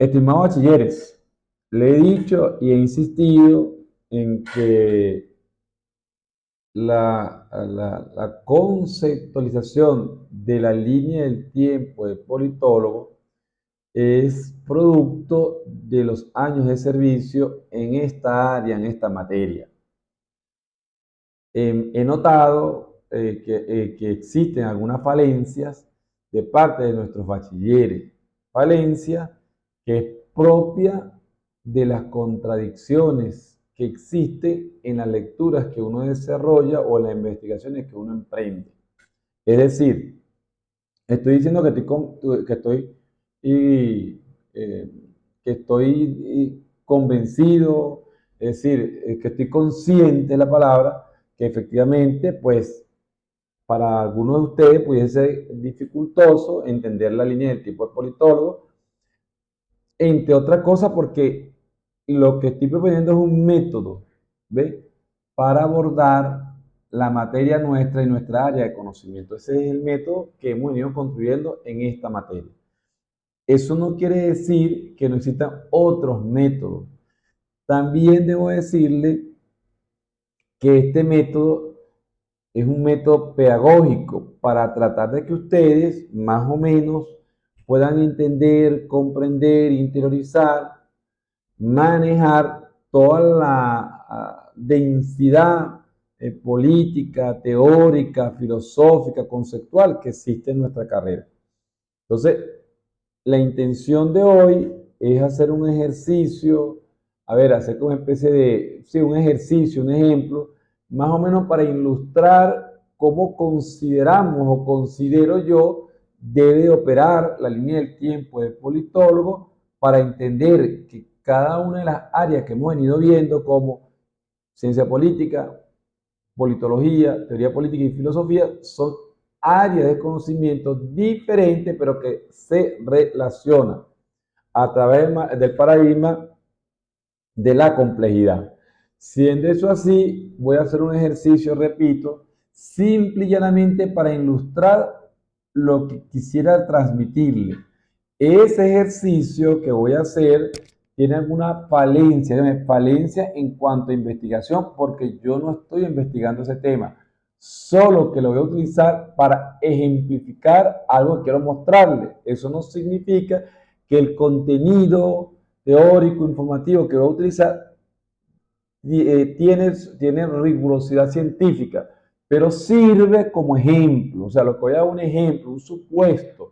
Estimados bachilleres, le he dicho y he insistido en que la conceptualización de la línea del tiempo de politólogo es producto de los años de servicio en esta área, en esta materia. He notado que existen algunas falencias de parte de nuestros bachilleres, falencias que es propia de las contradicciones que existen en las lecturas que uno desarrolla o en las investigaciones que uno emprende. Es decir, estoy diciendo y, eh, que estoy convencido, es decir, que estoy consciente de la palabra, que efectivamente, pues, para algunos de ustedes pudiese ser dificultoso entender la línea del tipo de politólogo, entre otras cosas porque lo que estoy proponiendo es un método, ¿ve? Para abordar la materia nuestra y nuestra área de conocimiento. Ese es el método que hemos venido construyendo en esta materia. Eso no quiere decir que no existan otros métodos. También debo decirle que este método es un método pedagógico para tratar de que ustedes más o menos puedan entender, comprender, interiorizar, manejar toda la densidad política, teórica, filosófica, conceptual que existe en nuestra carrera. Entonces, la intención de hoy es hacer un ejercicio, hacer como una especie de, sí, un ejercicio, un ejemplo, más o menos para ilustrar cómo consideramos o considero yo debe operar la línea del tiempo del politólogo para entender que cada una de las áreas que hemos venido viendo como ciencia política, politología, teoría política y filosofía son áreas de conocimiento diferentes, pero que se relacionan a través del paradigma de la complejidad. Siendo eso así, voy a hacer un ejercicio, repito, simple y llanamente para ilustrar lo que quisiera transmitirle. Ese ejercicio que voy a hacer tiene alguna falencia en cuanto a investigación, porque yo no estoy investigando ese tema, solo que lo voy a utilizar para ejemplificar algo que quiero mostrarle. Eso no significa que el contenido teórico, informativo que voy a utilizar tiene rigurosidad científica, pero sirve como ejemplo. O sea, lo que voy a dar un ejemplo, un supuesto.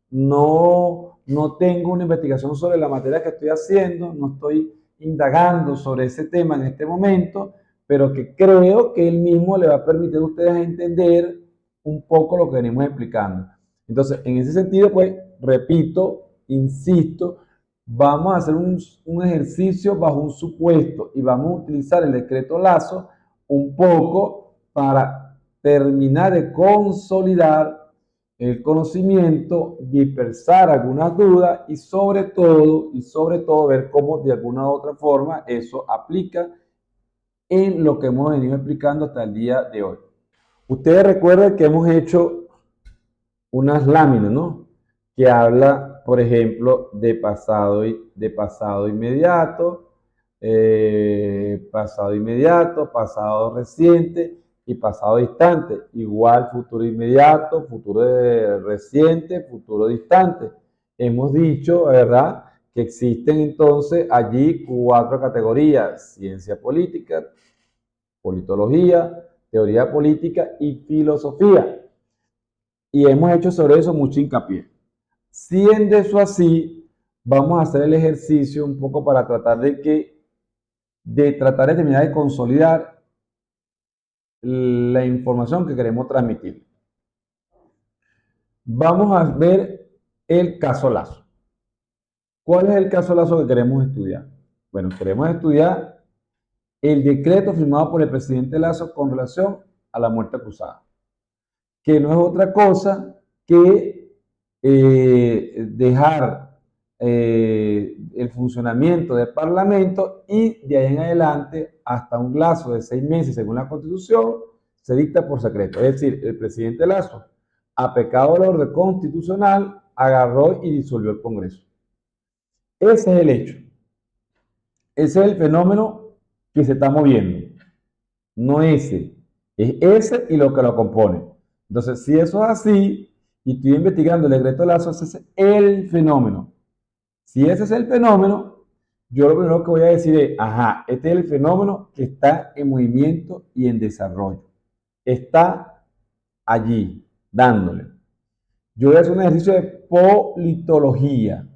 No tengo una investigación sobre la materia que estoy haciendo, no estoy indagando sobre ese tema en este momento, pero que creo que él mismo le va a permitir a ustedes entender un poco lo que venimos explicando. Entonces, en ese sentido, pues, repito, insisto, vamos a hacer un ejercicio bajo un supuesto y vamos a utilizar el decreto Lazo un poco para terminar de consolidar el conocimiento, dispersar algunas dudas y sobre todo ver cómo de alguna u otra forma eso aplica en lo que hemos venido explicando hasta el día de hoy. Ustedes recuerdan que hemos hecho unas láminas, ¿no? Que habla, por ejemplo, de pasado inmediato, pasado reciente y pasado distante. Igual futuro inmediato, futuro reciente, futuro distante. Hemos dicho, ¿verdad?, que existen entonces allí 4 categorías: ciencia política, politología, teoría política y filosofía. Y hemos hecho sobre eso mucho hincapié. Siendo eso así, vamos a hacer el ejercicio un poco para tratar de terminar de consolidar la información que queremos transmitir. Vamos a ver el caso Lazo. ¿Cuál es el caso Lazo que queremos estudiar? Bueno, queremos estudiar el decreto firmado por el presidente Lazo con relación a la muerte cruzada, que no es otra cosa que dejar el funcionamiento del Parlamento y de ahí en adelante hasta un plazo de 6 meses según la Constitución se dicta por secreto. Es decir, el presidente Lazo, a pecado del orden constitucional, agarró y disolvió el Congreso. Ese es el hecho. Ese es el fenómeno que se está moviendo. No ese. Es ese y lo que lo compone. Entonces, si eso es así, y estoy investigando el decreto de Lazo, ese es el fenómeno. Si ese es el fenómeno, yo lo primero que voy a decir es, ajá, este es el fenómeno que está en movimiento y en desarrollo. Está allí, dándole. Yo voy a hacer un ejercicio de politología.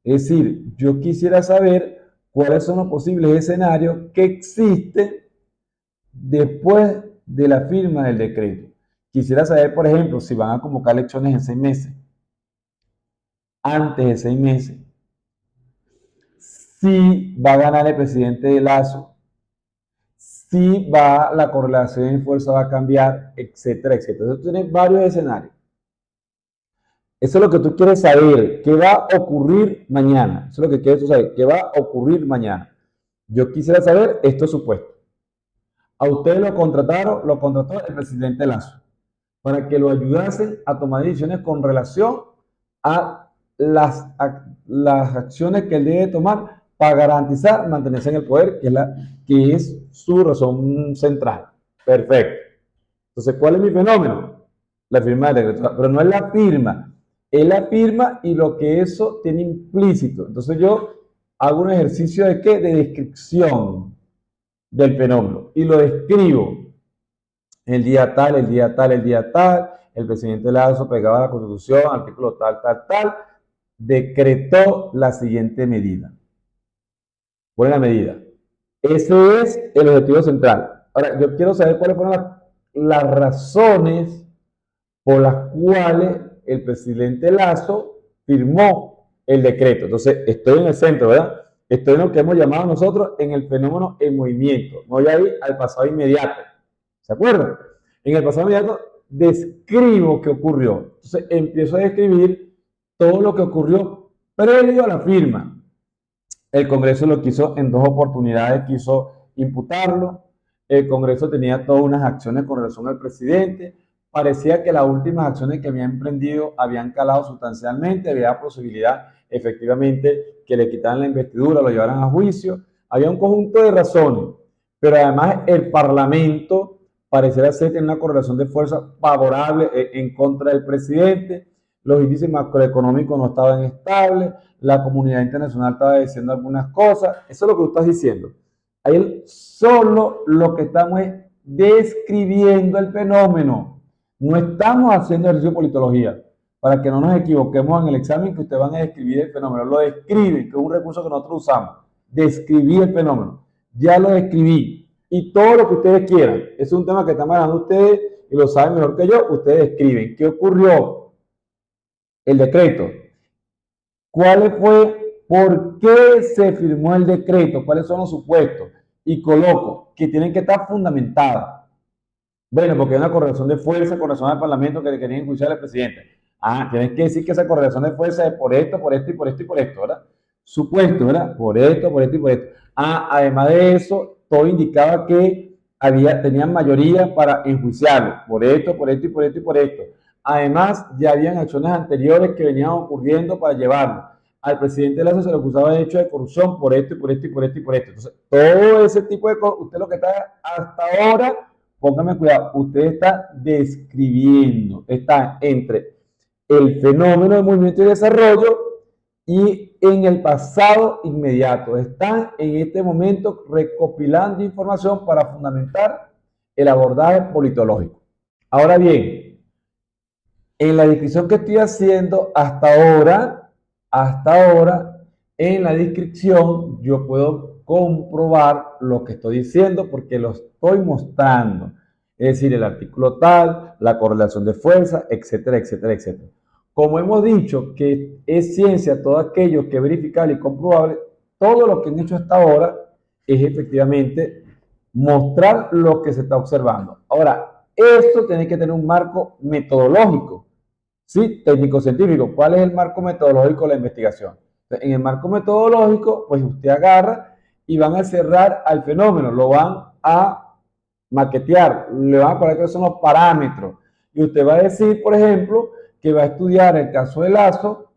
Es decir, yo quisiera saber cuáles son los posibles escenarios que existen después de la firma del decreto. Quisiera saber, por ejemplo, si van a convocar elecciones en 6 meses, antes de 6 meses, si va a ganar el presidente de Lazo, si va, la correlación en fuerza va a cambiar, etcétera, etcétera. Entonces, tú tienes varios escenarios. Eso es lo que tú quieres saber, qué va a ocurrir mañana. Eso es lo que quieres saber, qué va a ocurrir mañana. Yo quisiera saber estos supuestos. A ustedes lo contrató el presidente Lazo para que lo ayudasen a tomar decisiones con relación a las acciones que él debe tomar para garantizar mantenerse en el poder, que es su razón central. Perfecto. Entonces, ¿cuál es mi fenómeno? La firma del decreto. Pero no es la firma y lo que eso tiene implícito. Entonces yo hago un ejercicio de ¿qué? De descripción del fenómeno y lo describo. El día tal, el día tal, el día tal, el presidente Lazo pegaba a la Constitución, artículo tal, tal, tal, decretó la siguiente medida. Buena medida. Ese es el objetivo central. Ahora, yo quiero saber cuáles fueron las razones por las cuales el presidente Lazo firmó el decreto. Entonces, estoy en el centro, ¿verdad? Estoy en lo que hemos llamado nosotros en el fenómeno en movimiento. Me voy a ir al pasado inmediato. ¿Se acuerdan? En el pasado inmediato describo qué ocurrió. Entonces, empiezo a describir todo lo que ocurrió previo a la firma. El Congreso lo quiso en 2 oportunidades, quiso imputarlo. El Congreso tenía todas unas acciones con relación al presidente. Parecía que las últimas acciones que había emprendido habían calado sustancialmente, había posibilidad efectivamente que le quitaran la investidura, lo llevaran a juicio. Había un conjunto de razones, pero además el Parlamento pareciera ser tener una correlación de fuerza favorable en contra del presidente. Los índices macroeconómicos no estaban estables, la comunidad internacional estaba diciendo algunas cosas. Eso es lo que tú estás diciendo. Ahí solo lo que estamos es describiendo el fenómeno. No estamos haciendo ejercicio de politología. Para que no nos equivoquemos en el examen, que ustedes van a describir el fenómeno. Lo describen, que es un recurso que nosotros usamos. Describir el fenómeno. Ya lo describí. Y todo lo que ustedes quieran. Es un tema que están manejando ustedes y lo saben mejor que yo. Ustedes escriben. ¿Qué ocurrió? El decreto. ¿Cuál fue? ¿Por qué se firmó el decreto? ¿Cuáles son los supuestos? Y coloco que tienen que estar fundamentadas. Bueno, porque hay una correlación de fuerza con relación al Parlamento que le querían enjuiciar al presidente. Ah, tienes que decir que esa correlación de fuerza es por esto, por esto y por esto y por esto, ¿verdad? Supuesto, ¿verdad? Por esto, por esto y por esto. Ah, además de eso, todo indicaba que tenían mayoría para enjuiciarlo. Por esto, por esto y por esto y por esto. Además, ya habían acciones anteriores que venían ocurriendo para llevarlo. Al presidente Lazo se le acusaba de hecho de corrupción por esto y por esto y por esto y por esto. Entonces, todo ese tipo de cosas, usted lo que está hasta ahora, póngame cuidado, usted está describiendo, está entre el fenómeno de movimiento y desarrollo y en el pasado inmediato. Están en este momento recopilando información para fundamentar el abordaje politológico. Ahora bien, en la descripción que estoy haciendo hasta ahora, en la descripción yo puedo comprobar lo que estoy diciendo porque lo estoy mostrando. Es decir, el artículo tal, la correlación de fuerza, etcétera, etcétera, etcétera. Como hemos dicho que es ciencia todo aquello que es verificable y comprobable, todo lo que han hecho hasta ahora es efectivamente mostrar lo que se está observando. Ahora, esto tiene que tener un marco metodológico. Sí, técnico-científico. ¿Cuál es el marco metodológico de la investigación? En el marco metodológico, pues usted agarra y van a cerrar al fenómeno, lo van a maquetear, le van a poner cuáles son los parámetros. Y usted va a decir, por ejemplo, que va a estudiar el caso de Lazo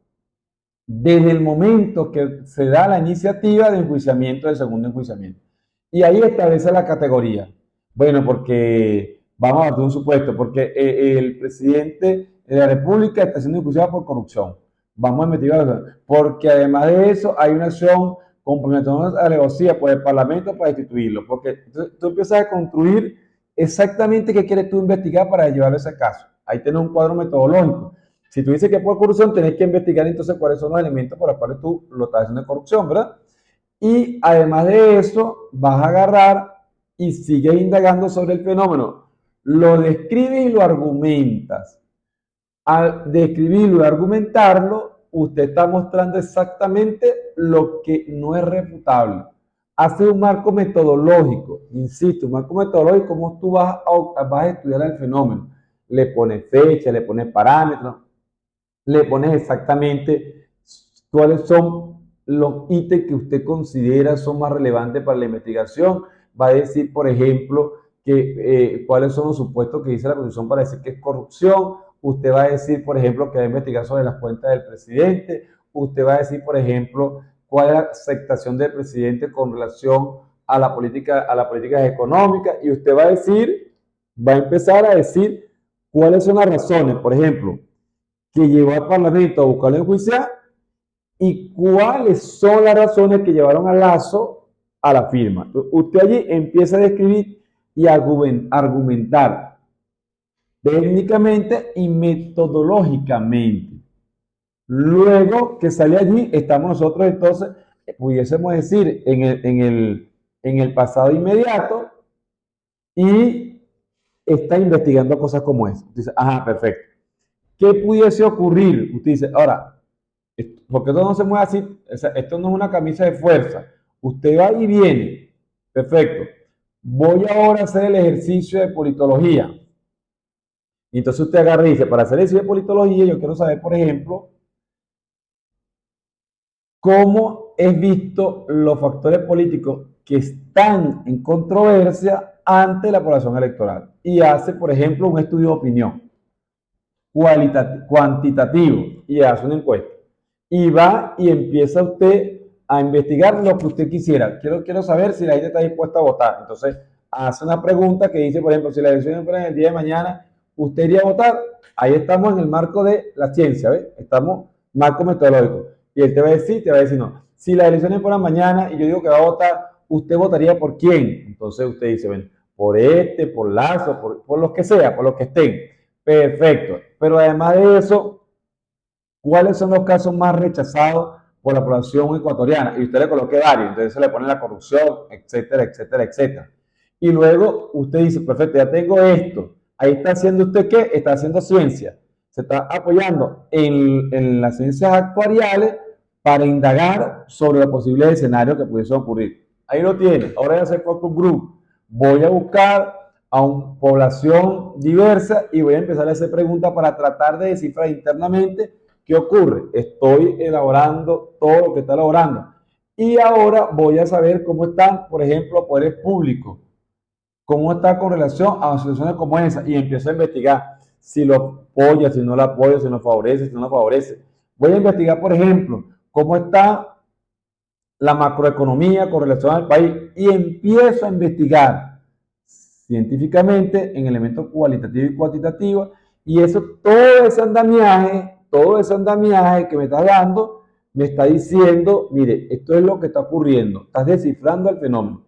desde el momento que se da la iniciativa de enjuiciamiento del segundo enjuiciamiento. Y ahí establece la categoría. Bueno, porque vamos a hacer un supuesto, porque el presidente de la República está siendo enjuiciado por corrupción. Vamos a investigar, porque además de eso hay una acción comprometiendo a la alevosía por el Parlamento para destituirlo. Porque tú empiezas a construir exactamente qué quieres tú investigar para llevarlo a ese caso. Ahí tienes un cuadro metodológico. Si tú dices que es por corrupción, tenés que investigar entonces cuáles son los elementos por los cuales tú lo estás haciendo de corrupción, ¿verdad? Y además de eso, vas a agarrar y sigues indagando sobre el fenómeno. Lo describes y lo argumentas. Al describirlo y argumentarlo, usted está mostrando exactamente lo que no es refutable. Hace un marco metodológico, insisto, un marco metodológico, cómo tú vas a estudiar el fenómeno. Le pones fecha, le pones parámetros, le pones exactamente cuáles son los ítems que usted considera son más relevantes para la investigación. Va a decir, por ejemplo, que cuáles son los supuestos que dice la Constitución para decir que es corrupción. Usted va a decir, por ejemplo, que va a investigar sobre las cuentas del presidente. Usted va a decir, por ejemplo, cuál es la aceptación del presidente con relación a la política económica. Y usted va a decir, va a empezar a decir cuáles son las razones, por ejemplo, que llevó al Parlamento a buscarlo enjuiciar y cuáles son las razones que llevaron a Lazo a la firma. Usted allí empieza a describir y argumentar técnicamente y metodológicamente. Luego que sale allí, estamos nosotros entonces, pudiésemos decir, en el pasado inmediato y está investigando cosas como esa. Dice, ajá, perfecto. ¿Qué pudiese ocurrir? Usted dice, ahora, porque esto no se mueve así, o sea, esto no es una camisa de fuerza. Usted va y viene. Perfecto. Voy ahora a hacer el ejercicio de politología. Y entonces usted agarra y dice, para hacer el ejercicio de politología, yo quiero saber, por ejemplo, cómo es visto los factores políticos que están en controversia ante la población electoral. Y hace, por ejemplo, un estudio de opinión cuantitativo y hace una encuesta. Y va y empieza usted a investigar lo que usted quisiera. Quiero saber si la gente está dispuesta a votar. Entonces, hace una pregunta que dice, por ejemplo, si las elecciones fueran el día de mañana, ¿usted iría a votar? Ahí estamos en el marco de la ciencia, ¿ves? Estamos marco metodológico. Y él te va a decir no. Si las elecciones fueran mañana y yo digo que va a votar, ¿usted votaría por quién? Entonces usted dice, bueno, por por Lazo, por los que sea, por los que estén. Perfecto. Pero además de eso, ¿cuáles son los casos más rechazados por la población ecuatoriana? Y usted le coloque varios, entonces se le pone la corrupción, etcétera, etcétera, etcétera. Y luego usted dice, perfecto, ya tengo esto. Ahí está haciendo usted ¿qué? Está haciendo ciencia. Se está apoyando en las ciencias actuariales para indagar sobre los posibles escenarios que pudiesen ocurrir. Ahí lo tiene. Ahora voy a hacer focus group. Voy a buscar a una población diversa y voy a empezar a hacer preguntas para tratar de descifrar internamente qué ocurre. Estoy elaborando todo lo que está elaborando. Y ahora voy a saber cómo están, por ejemplo, poderes públicos, cómo está con relación a situaciones como esa y empiezo a investigar si lo apoya, si no lo apoya, si lo favorece, si no lo favorece. Voy a investigar, por ejemplo, cómo está la macroeconomía con relación al país y empiezo a investigar científicamente en elementos cualitativos y cuantitativos y eso, todo ese andamiaje que me está dando, me está diciendo, mire, esto es lo que está ocurriendo, estás descifrando el fenómeno.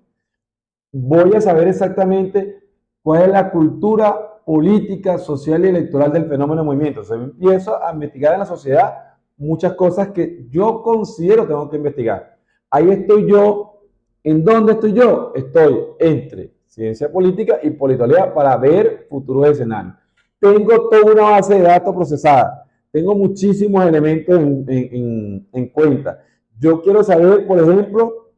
Voy a saber exactamente cuál es la cultura política, social y electoral del fenómeno de movimiento. O sea, empiezo a investigar en la sociedad muchas cosas que yo considero tengo que investigar. Ahí estoy yo. ¿En dónde estoy yo? Estoy entre ciencia política y politología para ver futuros escenarios. Tengo toda una base de datos procesada. Tengo muchísimos elementos en cuenta. Yo quiero saber, por ejemplo,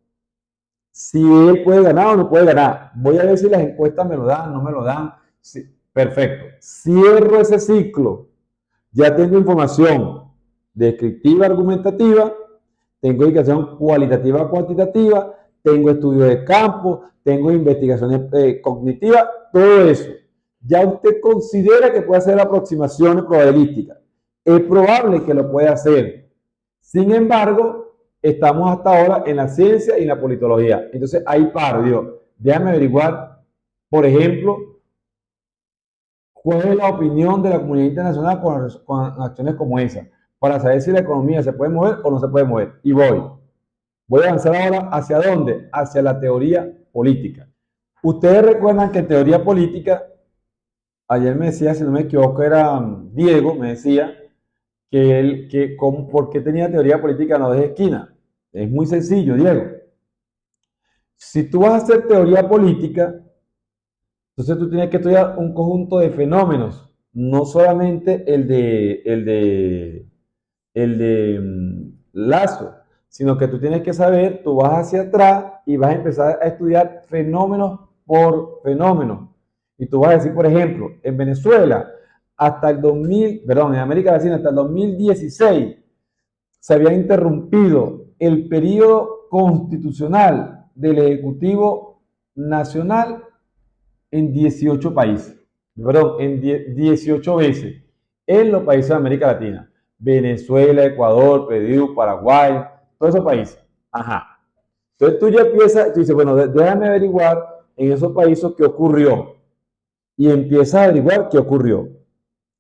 si él puede ganar o no puede ganar. Voy a ver si las encuestas me lo dan, no me lo dan. Sí, perfecto. Cierro ese ciclo. Ya tengo información descriptiva, argumentativa, tengo indicación cualitativa, cuantitativa, tengo estudio de campo, tengo investigaciones cognitivas, todo eso. Ya usted considera que puede hacer aproximaciones probabilísticas. Es probable que lo pueda hacer. Sin embargo, estamos hasta ahora en la ciencia y en la politología. Entonces ahí paro, digo, déjame averiguar, por ejemplo, cuál es la opinión de la comunidad internacional con acciones como esa, para saber si la economía se puede mover o no se puede mover. Y voy a avanzar ahora hacia dónde, hacia la teoría política. Ustedes recuerdan que en teoría política, ayer me decía, si no me equivoco, era Diego, me decía ¿por qué tenía teoría política no de esquina? Es muy sencillo, Diego. Si tú vas a hacer teoría política, entonces tú tienes que estudiar un conjunto de fenómenos, no solamente el de Lazo, sino que tú tienes que saber, tú vas hacia atrás y vas a empezar a estudiar fenómenos por fenómenos. Y tú vas a decir, por ejemplo, en Venezuela, hasta el 2000, perdón, en América Latina, hasta el 2016, se había interrumpido el periodo constitucional del Ejecutivo Nacional en 18 países, perdón, en 18 veces en los países de América Latina. Venezuela, Ecuador, Perú, Paraguay, todos esos países. Ajá. Entonces tú ya empiezas, tú dices, bueno, déjame averiguar en esos países qué ocurrió. Y empiezas a averiguar qué ocurrió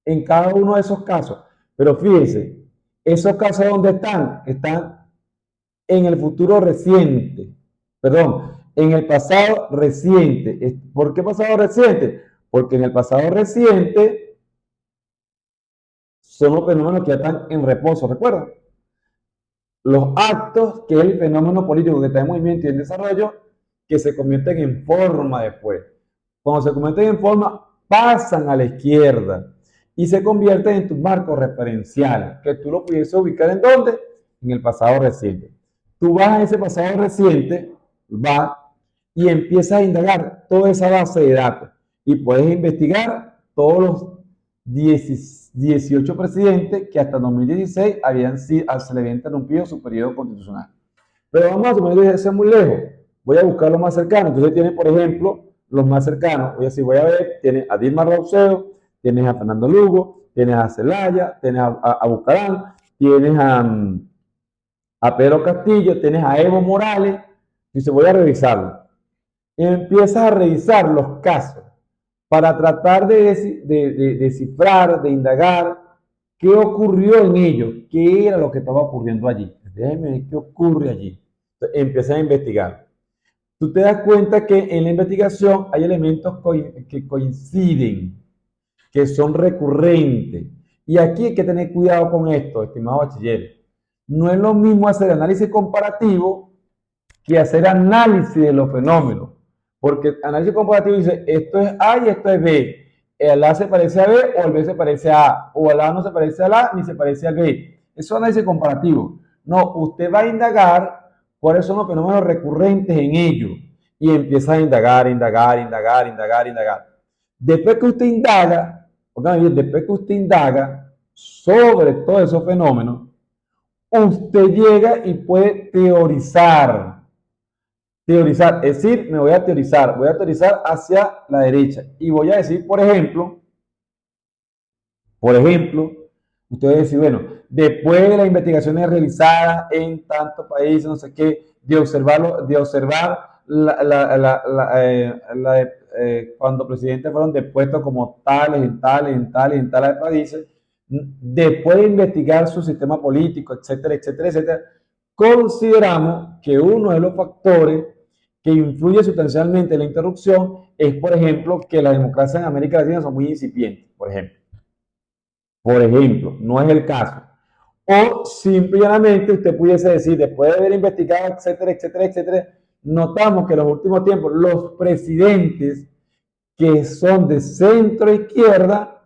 en cada uno de esos casos. Pero fíjense, esos casos ¿dónde están? Están en el futuro reciente. Perdón, en el pasado reciente. ¿Por qué pasado reciente? Porque en el pasado reciente son los fenómenos que ya están en reposo, ¿recuerdan? Los actos, que es el fenómeno político que está en movimiento y en desarrollo, que se convierten en forma después. Cuando se convierten en forma, pasan a la izquierda y se convierten en tus marcos referenciales, que tú lo pudieses ubicar en dónde? En el pasado reciente. Tú vas a ese pasado reciente, vas y empiezas a indagar toda esa base de datos y puedes investigar todos los 18 presidentes que hasta 2016 se le había interrumpido su periodo constitucional. Pero vamos a suponer que sea muy lejos. Voy a buscar lo más cercano. Entonces tiene, por ejemplo, los más cercanos. Voy a ver, tienes a Dilma Rousseff, tienes a Fernando Lugo, tienes a Zelaya, tienes a Bucarán, tienes a Pedro Castillo, tienes a Evo Morales. Dice, voy a revisarlo. Y empiezas a revisar los casos para tratar de descifrar, de indagar qué ocurrió en ellos, qué era lo que estaba ocurriendo allí. Déjenme ver qué ocurre allí. Entonces, empiezas a investigar. Tú te das cuenta que en la investigación hay elementos que coinciden, que son recurrentes. Y aquí hay que tener cuidado con esto, estimado bachiller. No es lo mismo hacer análisis comparativo que hacer análisis de los fenómenos. Porque análisis comparativo dice, esto es A y esto es B. El A se parece a B o el B se parece a A. O el A no se parece al A ni se parece al B. Eso es análisis comparativo. No, usted va a indagar cuáles son los fenómenos recurrentes en ello. Y empieza a indagar. Después que usted indaga sobre todos esos fenómenos, usted llega y puede teorizar. Teorizar, es decir, voy a teorizar hacia la derecha y voy a decir, por ejemplo, usted va a decir, bueno, después de las investigaciones realizadas en tantos países, no sé qué, de observar cuando presidentes fueron depuestos como tales, en tales países, después de investigar su sistema político, etcétera, consideramos que uno de los factores que influye sustancialmente en la interrupción es, por ejemplo, que las democracias en América Latina son muy incipientes, por ejemplo. Por ejemplo, no es el caso. O simplemente usted pudiese decir, después de haber investigado, etcétera, notamos que en los últimos tiempos los presidentes que son de centro izquierda,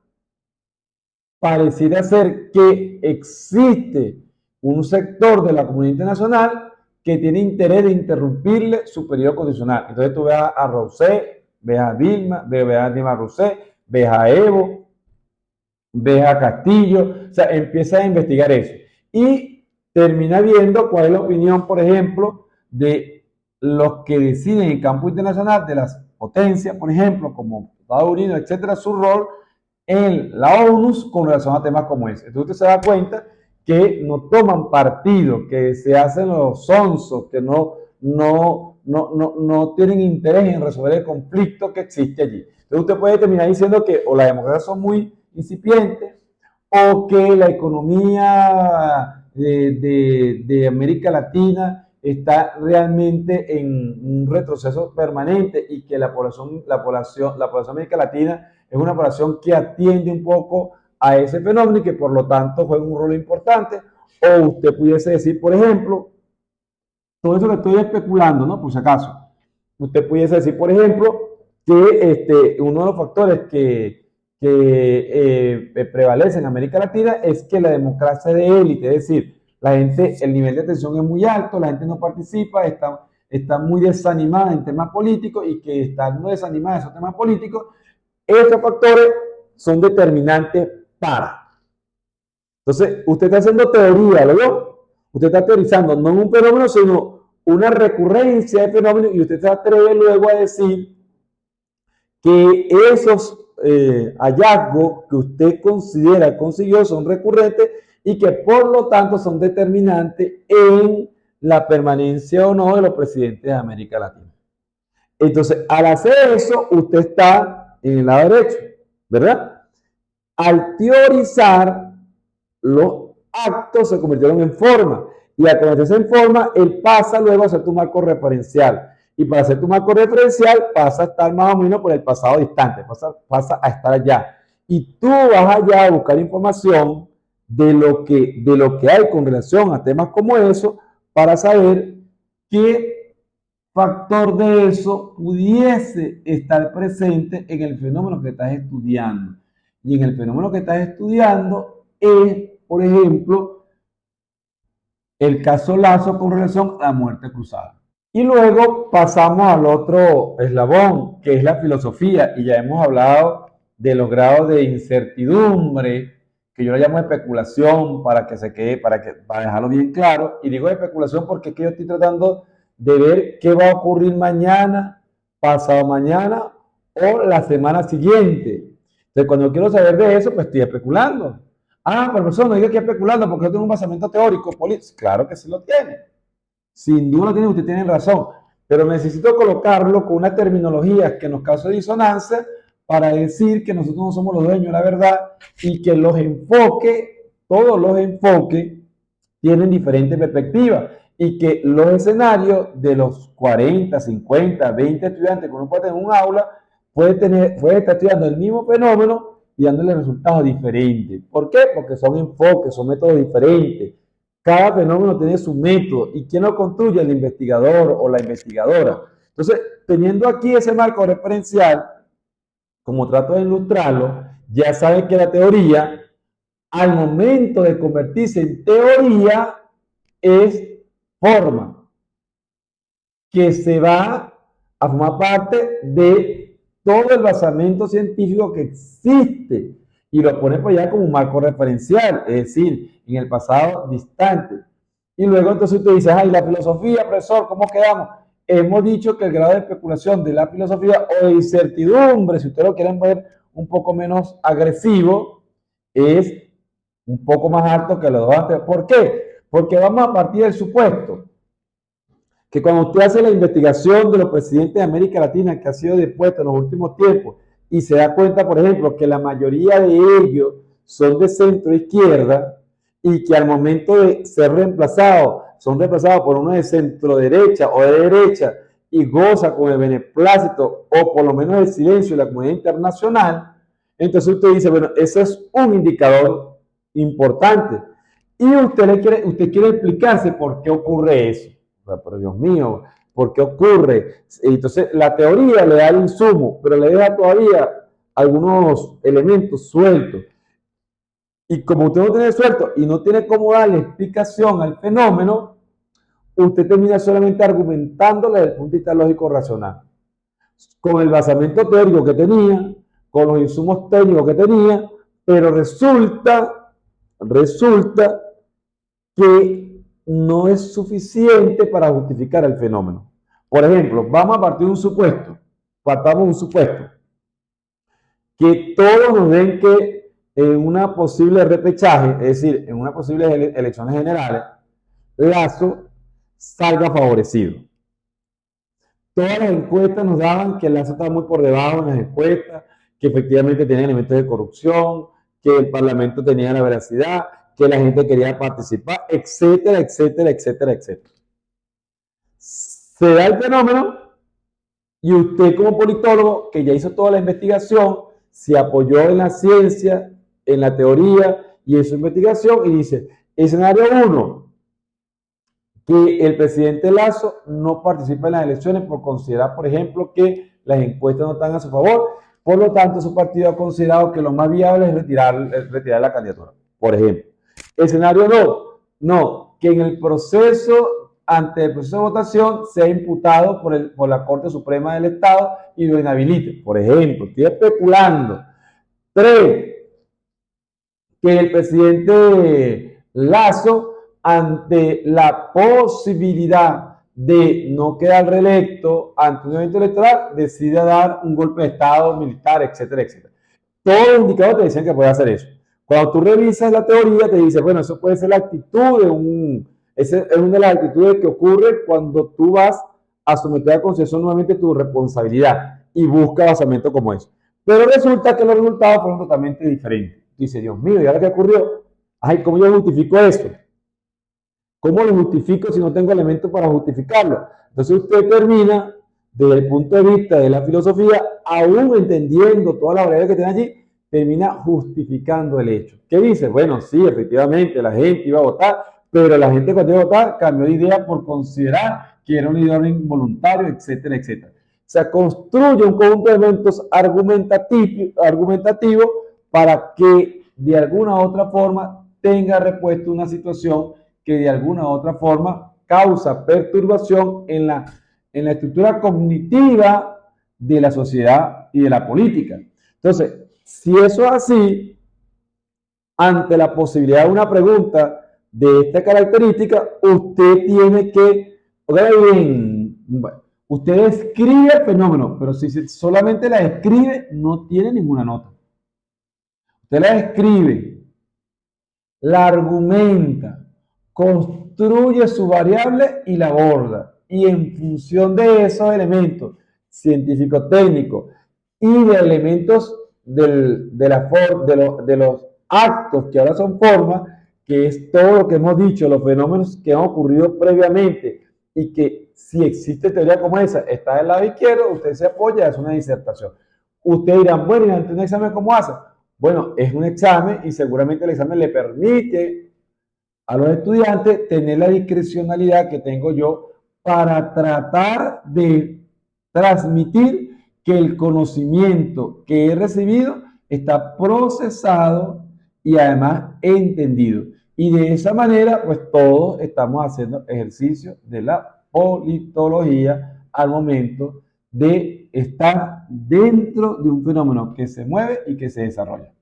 pareciera ser que existe un sector de la comunidad internacional que tiene interés de interrumpirle su periodo constitucional. Entonces tú ves a Rousseff, ves a Dilma Rousseff, ves a Evo, ves a Castillo, o sea, empieza a investigar eso. Y termina viendo cuál es la opinión, por ejemplo, de los que deciden en campo internacional, de las potencias, por ejemplo, como Estados Unidos, etcétera, su rol en la ONU con relación a temas como ese. Entonces usted se da cuenta que no toman partido, que se hacen los sonsos, que no tienen interés en resolver el conflicto que existe allí. Entonces usted puede terminar diciendo que o las democracias son muy incipientes o que la economía de América Latina está realmente en un retroceso permanente y que la población de América Latina es una población que atiende un poco a ese fenómeno y que por lo tanto juega un rol importante. O usted pudiese decir, por ejemplo, todo eso que estoy especulando, ¿no? Por si acaso, usted pudiese decir, por ejemplo, que uno de los factores que prevalece en América Latina es que la democracia es de élite, es decir, la gente, el nivel de atención es muy alto, la gente no participa, está muy desanimada en temas políticos y que estando desanimada en esos temas políticos, estos factores son determinantes para. Entonces, usted está haciendo teoría, ¿lo? Usted está teorizando no un fenómeno, sino una recurrencia de fenómenos y usted se atreve luego a decir que esos hallazgos que usted considera consiguió son recurrentes y que por lo tanto son determinantes en la permanencia o no de los presidentes de América Latina. Entonces, al hacer eso, usted está en el lado derecho, ¿verdad? Al teorizar, los actos se convirtieron en forma y al convertirse en forma, él pasa luego a ser tu marco referencial. Y para ser tu marco referencial pasa a estar más o menos por el pasado distante, pasa a estar allá. Y tú vas allá a buscar información de lo que hay con relación a temas como eso para saber qué factor de eso pudiese estar presente en el fenómeno que estás estudiando. Y en el fenómeno que estás estudiando es, por ejemplo, el caso Lazo con relación a la muerte cruzada. Y luego pasamos al otro eslabón, que es la filosofía, y ya hemos hablado de los grados de incertidumbre, que yo le llamo especulación para que se quede, para dejarlo bien claro. Y digo especulación porque es que yo estoy tratando de ver qué va a ocurrir mañana, pasado mañana o la semana siguiente. Entonces, cuando quiero saber de eso, pues estoy especulando. Ah, profesor, no diga que especulando porque yo tengo un basamento teórico, político. Claro que sí lo tiene. Sin duda lo tiene, usted tiene razón. Pero necesito colocarlo con una terminología que nos cause disonancia para decir que nosotros no somos los dueños de la verdad y que los enfoques, todos los enfoques, tienen diferentes perspectivas y que los escenarios de los 40, 50, 20 estudiantes que uno puede tener en un aula puede estar estudiando el mismo fenómeno y dándole resultados diferentes. ¿Por qué? Porque son enfoques, son métodos diferentes. Cada fenómeno tiene su método y quién lo construye, el investigador o la investigadora. Entonces, teniendo aquí ese marco referencial, como trato de ilustrarlo, ya saben que la teoría, al momento de convertirse en teoría, es forma que se va a formar parte de todo el basamento científico que existe y lo pone por allá como un marco referencial, es decir, en el pasado distante. Y luego entonces usted dice, ay, la filosofía, profesor, ¿cómo quedamos? Hemos dicho que el grado de especulación de la filosofía o de incertidumbre, si ustedes lo quieren ver un poco menos agresivo, es un poco más alto que los dos anteriores. ¿Por qué? Porque vamos a partir del supuesto que cuando usted hace la investigación de los presidentes de América Latina que ha sido depuesto en los últimos tiempos y se da cuenta, por ejemplo, que la mayoría de ellos son de centro izquierda y que al momento de ser reemplazados, son reemplazados por uno de centro derecha o de derecha y goza con el beneplácito o por lo menos el silencio de la comunidad internacional, entonces usted dice, bueno, ese es un indicador importante. Y usted quiere explicarse por qué ocurre eso. Pero Dios mío, ¿por qué ocurre? Entonces, la teoría le da el insumo, pero le deja todavía algunos elementos sueltos. Y como usted no tiene suelto y no tiene cómo darle explicación al fenómeno, usted termina solamente argumentándole desde el punto de vista lógico racional. Con el basamento teórico que tenía, con los insumos técnicos que tenía, pero resulta que no es suficiente para justificar el fenómeno. Por ejemplo, vamos a partir de un supuesto, partamos de un supuesto, que todos nos den que en una posible repechaje, es decir, en una posible elecciones generales, Lasso salga favorecido. Todas las encuestas nos daban que Lasso estaba muy por debajo en las encuestas, que efectivamente tenía elementos de corrupción, que el Parlamento tenía la veracidad, que la gente quería participar, etcétera, etcétera, etcétera, etcétera. Se da el fenómeno y usted como politólogo, que ya hizo toda la investigación, se apoyó en la ciencia, en la teoría y en su investigación y dice, escenario 1, que el presidente Lasso no participa en las elecciones por considerar, por ejemplo, que las encuestas no están a su favor. Por lo tanto, su partido ha considerado que lo más viable es retirar la candidatura, por ejemplo. Escenario 2, no, que en el proceso, ante el proceso de votación, sea imputado por la Corte Suprema del Estado y lo inhabilite, por ejemplo. Estoy especulando. 3, que el presidente Lasso, ante la posibilidad de no quedar reelecto ante un evento electoral, decide dar un golpe de Estado militar, etcétera, etcétera. Todos los indicadores te dicen que puede hacer eso. Cuando tú revisas la teoría, te dice, bueno, eso puede ser la actitud de esa es una de las actitudes que ocurre cuando tú vas a someter a consideración nuevamente tu responsabilidad y busca basamento como eso. Pero resulta que los resultados fueron totalmente diferentes. Dice, Dios mío, ¿y ahora qué ocurrió? Ay, ¿cómo yo justifico eso? ¿Cómo lo justifico si no tengo elementos para justificarlo? Entonces usted termina, desde el punto de vista de la filosofía, aún entendiendo toda la variedad que tiene allí, termina justificando el hecho. ¿Qué dice? Bueno, sí, efectivamente, la gente iba a votar, pero la gente cuando iba a votar cambió de idea por considerar que era un idea involuntario, etcétera, etcétera. O sea, construye un conjunto de elementos argumentativos para que de alguna u otra forma tenga repuesto una situación que de alguna u otra forma causa perturbación en la estructura cognitiva de la sociedad y de la política. Entonces, si eso es así, ante la posibilidad de una pregunta de esta característica, usted tiene que, bien, usted describe el fenómeno, pero si solamente la describe, no tiene ninguna nota. Usted la describe, la argumenta, construye su variable y la aborda. Y en función de esos elementos científico-técnicos y de elementos de los actos que ahora son formas, que es todo lo que hemos dicho, los fenómenos que han ocurrido previamente y que si existe teoría como esa, está del lado izquierdo, usted se apoya, es una disertación. Usted dirá, bueno, ¿y ante un examen cómo hace? Bueno, es un examen y seguramente el examen le permite a los estudiantes tener la discrecionalidad que tengo yo para tratar de transmitir que el conocimiento que he recibido está procesado y además entendido. Y de esa manera, pues todos estamos haciendo ejercicio de la politología al momento de estar dentro de un fenómeno que se mueve y que se desarrolla.